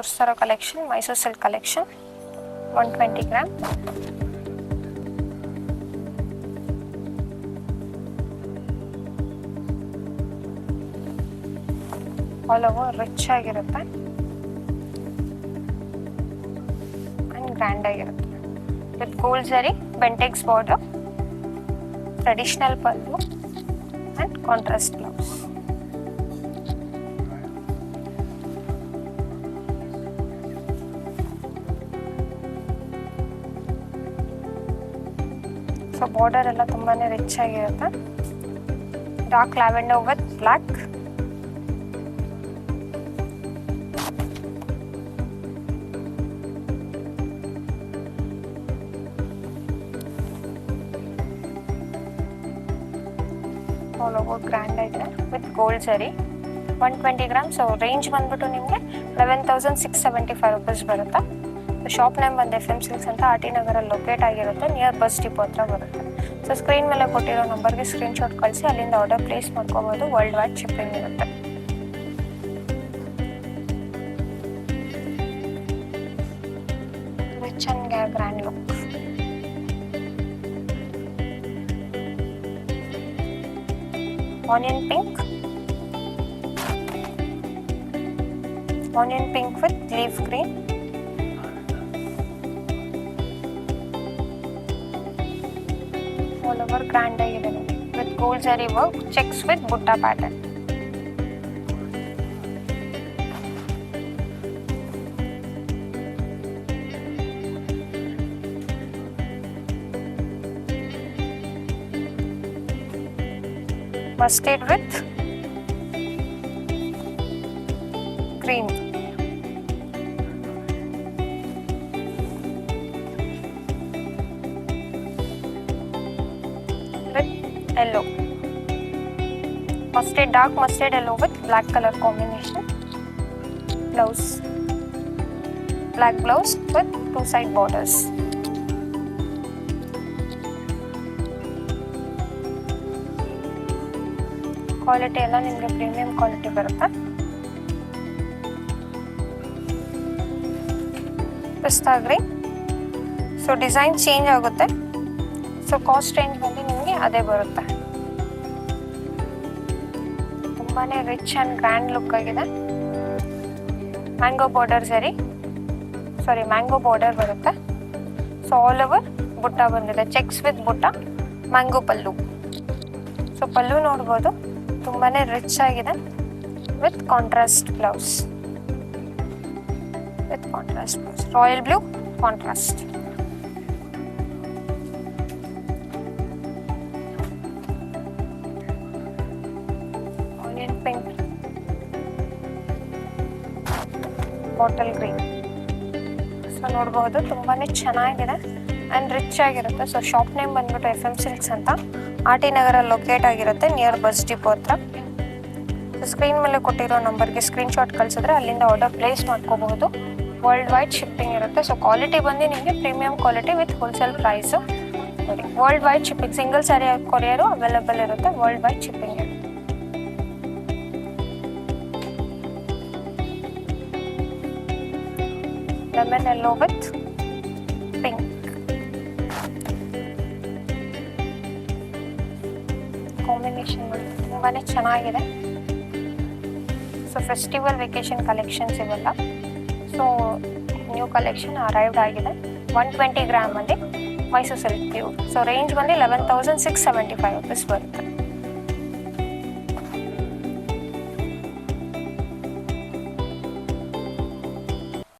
ತೋರಿಸ್ತಾರೋ collection Mysuru silk collection 120 gram. All over rich ಆಗಿರುತ್ತೆ and grand ಆಗಿರುತ್ತೆ with gold zari, Bentex border, traditional pallu and contrast blouse. So border ಎಲ್ಲ ತುಂಬಾ rich ಆಗಿರುತ್ತೆ. Dark lavender with black. All over grand ಆಗಿದೆ with gold zari. 120 gram. So range ಬಂದ್ಬಿಟ್ಟು ನಿಮಗೆ 11,675 rupees ಬರುತ್ತೆ. Shop name ಬಂದು FM ಸಿಲ್ಕ್ಸ್ ಅಂತ RT ನಗರಲ್ಲಿ ಲೊಕೇಟ್ ಆಗಿರುತ್ತೆ, ನಿಯರ್ ಬಸ್ ಡಿಪೋ ಹತ್ರ ಬರುತ್ತೆ. ಸೊ ಸ್ಕ್ರೀನ್ ಮೇಲೆ ಕೊಟ್ಟಿರೋ ನಂಬರ್ಗೆ ಸ್ಕ್ರೀನ್ಶಾಟ್ ಕಳಿಸಿ ಅಲ್ಲಿಂದ ಆರ್ಡರ್ ಪ್ಲೇಸ್ ಮಾಡ್ಕೋಬೋದು. ವರ್ಲ್ಡ್ ವೈಡ್ ಶಿಪ್ಪಿಂಗ್ ಇರುತ್ತೆ. Rich and grand look. Onion pink with leaf green. All over grand ಆಗಿದೆ ವಿತ್ ಗೋಲ್ಡ್ ಜರಿ ವರ್ಕ್, ಚೆಕ್ಸ್ ವಿತ್ ಬುಟ್ಟ pattern. Mustard with green. With yellow. Mustard, dark mustard yellow with black color combination. Blouse. Black blouse with two side borders. Quality ಎಲ್ಲ ನಿಮಗೆ premium quality ಬರುತ್ತೆ. ಪಿಸ್ತಾ green. So design change ಆಗುತ್ತೆ. So cost range ಬಂದು ನಿಮಗೆ ಅದೇ ಬರುತ್ತೆ. ತುಂಬಾ ರಿಚ್ ಆ್ಯಂಡ್ ಗ್ರ್ಯಾಂಡ್ ಲುಕ್ ಆಗಿದೆ. ಮ್ಯಾಂಗೋ ಬಾರ್ಡರ್ ಬರುತ್ತೆ. ಸೊ ಆಲ್ ಓವರ್ ಬುಟ್ಟ ಬಂದಿದೆ, ಚೆಕ್ಸ್ ವಿತ್ ಬುಟ್ಟ, ಮ್ಯಾಂಗೋ ಪಲ್ಲು. ಸೊ ಪಲ್ಲು ನೋಡ್ಬೋದು, ತುಂಬಾ ರಿಚ್ ಆಗಿದೆ with contrast blouse. Royal blue contrast. Onion pink, bottle green. So ನೋಡ್ಬೋದು ತುಂಬಾ ಚೆನ್ನಾಗಿದೆ ಆ್ಯಂಡ್ ರಿಚ್ ಆಗಿರುತ್ತೆ. ಸೊ ಶಾಪ್ ನೇಮ್ ಬಂದ್ಬಿಟ್ಟು FM ಸಿಲ್ಕ್ಸ್ ಅಂತ RT ನಗರಲ್ಲಿ ಲೊಕೇಟ್ ಆಗಿರುತ್ತೆ, ನಿಯರ್ ಬಸ್ ಡಿಪೋ ಹತ್ರ. ಸ್ಕ್ರೀನ್ ಮೇಲೆ ಕೊಟ್ಟಿರೋ ನಂಬರ್ಗೆ ಸ್ಕ್ರೀನ್ಶಾಟ್ ಕಳಿಸಿದ್ರೆ ಅಲ್ಲಿಂದ ಆರ್ಡರ್ ಪ್ಲೇಸ್ ಮಾಡ್ಕೋಬಹುದು. ವರ್ಲ್ಡ್ ವೈಡ್ ಶಿಪ್ಪಿಂಗ್ ಇರುತ್ತೆ. ಸೊ ಕ್ವಾಲಿಟಿ ಬಂದು ನಿಮಗೆ premium quality with wholesale price. ನೋಡಿ, world wide shipping, single sari courier available ಇರುತ್ತೆ. ವರ್ಲ್ಡ್ ವೈಡ್ ಶಿಪ್ಪಿಂಗ್ ಇರುತ್ತೆ. Lemon yellow with pink. Combination ತುಂಬಾ ಚೆನ್ನಾಗಿದೆ. ಸೊ ಫೆಸ್ಟಿವಲ್ ವೆಕೇಶನ್ ಕಲೆಕ್ಷನ್ಸ್ ಇವೆಲ್ಲ. ಸೊ ನ್ಯೂ ಕಲೆಕ್ಷನ್ ಅರೈವ್ಡ್ ಆಗಿದೆ. 120 ಗ್ರಾಮಲ್ಲಿ Mysuru silk pure. So range ಬಂದು 11,675 rupees ಬರುತ್ತೆ.